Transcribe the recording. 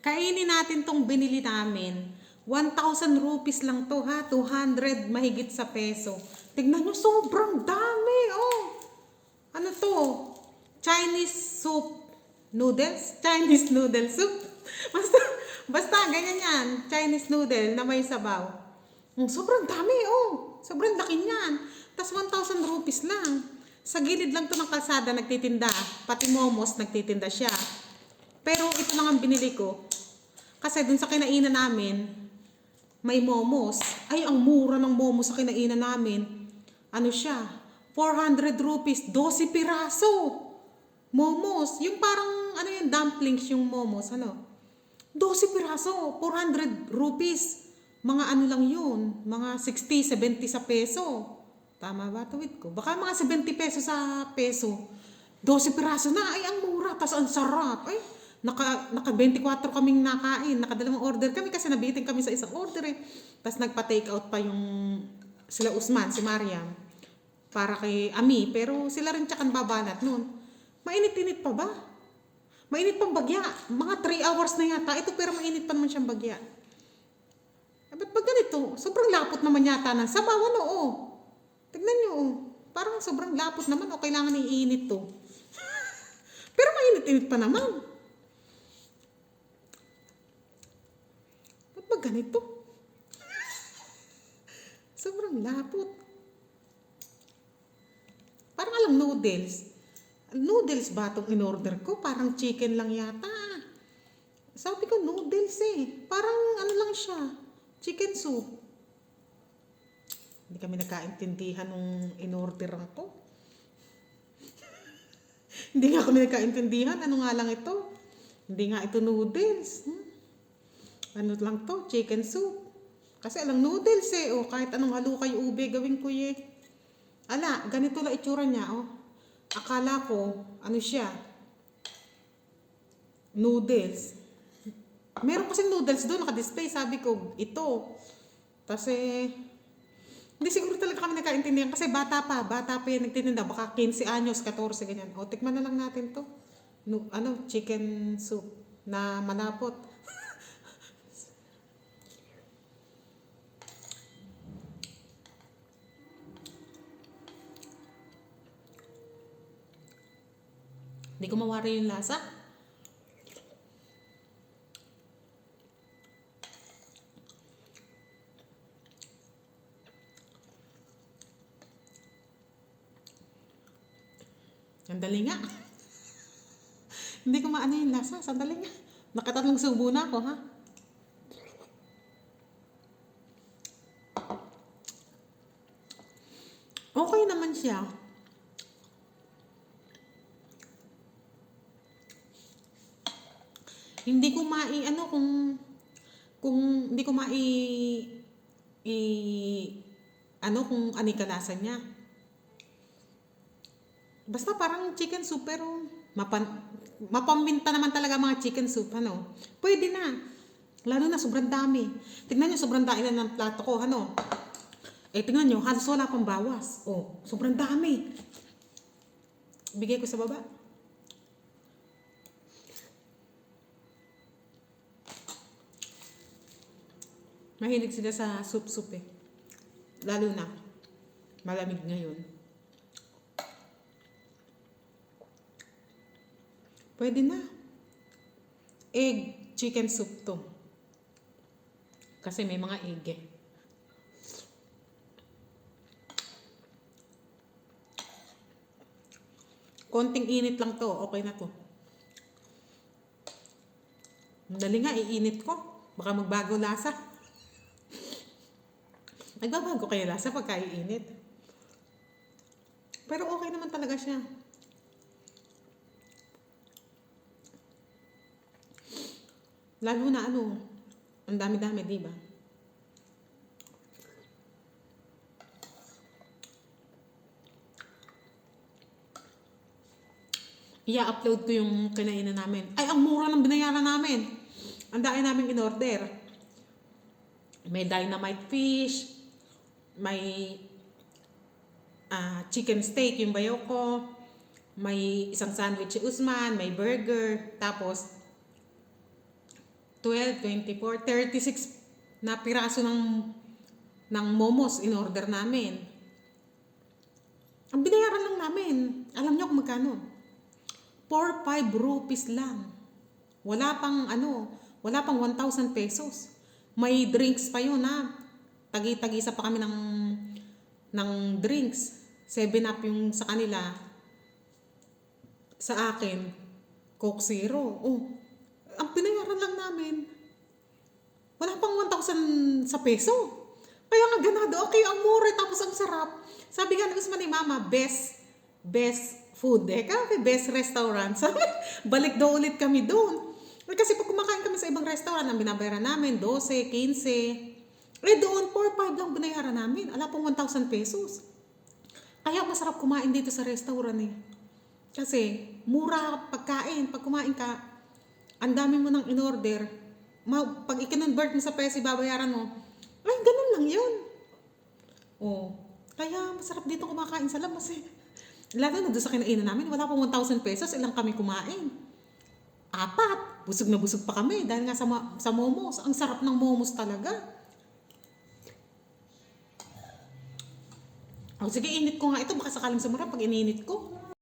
Kainin natin tong binili namin. 1,000 rupees lang to ha. 200 mahigit sa peso. Tignan nyo, sobrang dami. Oh. Ano to? Chinese soup noodles? Chinese noodle soup? Basta ganyan yan. Chinese noodle na may sabaw. Sobrang dami oh. Sobrang laki niyan. Tapos 1,000 rupees lang. Sa gilid lang to ng kalsada nagtitinda. Pati momos nagtitinda siya. Pero ito lang ang binili ko. Kasi dun sa kinainan namin, may momos. Ay, ang mura ng momos sa kinainan namin. Ano siya? 400 rupees, 12 piraso. Momos. Yung parang, ano yung dumplings yung momos, ano? 12 piraso, 400 rupees. Mga ano lang yun, mga 60, 70 sa peso. Tama ba? Tuwid ko. Baka mga 70 peso sa peso. 12 piraso na, ay ang mura. Tapos ang sarap. Ay, naka 24 kaming nakain. Nakadalawang order kami kasi nabitin kami sa isang order eh. Tapos nagpa-take out pa yung sila Usman, si Mariam. Para kay Ami. Pero sila rin tsakan babanat nun. Mainit-init pa ba? Mainit pang bagya. Mga 3 hours na yata. Ito pero mainit pa naman siyang bagya. Ba't ba ganito? Sobrang lapot naman yata ng sabaw. Ano oh? Tignan nyo oh. Parang sobrang lapot naman o kailangan iinit to. Pero mainit-init pa naman. Ba't ba ganito? Sobrang lapot. Parang alam noodles. Noodles ba itong in-order ko? Parang chicken lang yata. Sabi ko noodles eh. Parang ano lang siya. Chicken soup. Hindi kami nagkaintindihan nung in-orderan ko. Hindi nga kami nagkaintindihan. Ano nga lang ito? Hindi nga ito noodles. Ano lang to? Chicken soup. Kasi alang noodles eh. O kahit anong halukay ube gawin ko eh. Ala, ganito lang itsura niya oh. Akala ko, ano siya? Noodles. Meron kasing noodles doon, naka-display. Sabi ko, ito. Kasi, hindi siguro talaga kami nagkaintindihan. Kasi bata pa yan nagtitinda. Baka 15 anyos, 14, ganyan. O, tikman na lang natin to. No, chicken soup na malapot. Hindi ko mawari yung lasa. Sandali nga. Hindi ko maano yung lasa. Sandali nga. Nakatatlong subo na ako, ha? Okay naman siya. Hindi ko kung hindi ko kung ano yung kalasa niya. Basta parang chicken soup pero mapaminta naman talaga mga chicken soup, ano. Pwede na. Lalo na sobrang dami. Tignan niyo sobrang dami na ng plato ko, ano. Tignan niyo, halos wala pang bawas. Oh, sobrang dami. Bigay ko sa baba. Mahilig sila sa soup-soup eh. Lalo na, malamig ngayon. Pwede na. Egg chicken soup to. Kasi may mga egg eh. Konting init lang to, okay na to. Dali nga, iinit ko. Baka magbago lasa. Nagbabago kaya lasa pagka iinit. Pero okay naman talaga siya. Lalo na ang dami-dami, di ba? I-upload ko yung kinainan namin. Ay, ang mura ng binayaran namin. Ang dami namin in-order. May dynamite fish, may chicken steak yung bayo ko, may isang sandwich si Usman, may burger, tapos 12, 24, 36 na piraso ng momos in order namin. Ang binayaran lang namin, alam niyo kung magkano? 4-5 rupees lang. Wala pang wala pang 1,000 pesos. May drinks pa yun ha. Tagi-tagisa pa kami ng drinks. 7-Up yung sa kanila. Sa akin, Coke Zero. Oh, ang binayaran lang namin, wala pang 1,000 sa peso. Kaya nga ganado, okay, ang mura, tapos ang sarap. Sabi nga naman ni Mama, best food. Best restaurant. Sabi, balik daw ulit kami doon. Kasi pag kumakain kami sa ibang restaurant, ang binabayaran namin, 12, 15. Doon, 4-5 lang binayaran namin. Ala pong 1,000 pesos. Kaya masarap kumain dito sa restaurant eh. Kasi, mura pagkain. Pag kumain ka, ang dami mo nang in-order. Pag i-convert mo sa peso, babayaran mo. Ay, ganun lang yun. Oh, kaya masarap dito kumakain sa labas eh. Lalo na doon sa kinainan namin, wala pang 1,000 pesos, ilang kami kumain. 4. Busog na busog pa kami dahil nga sa momos. Ang sarap ng momos talaga. Oh, sige, init ko nga ito. Baka sakaling sumura pag ininit ko.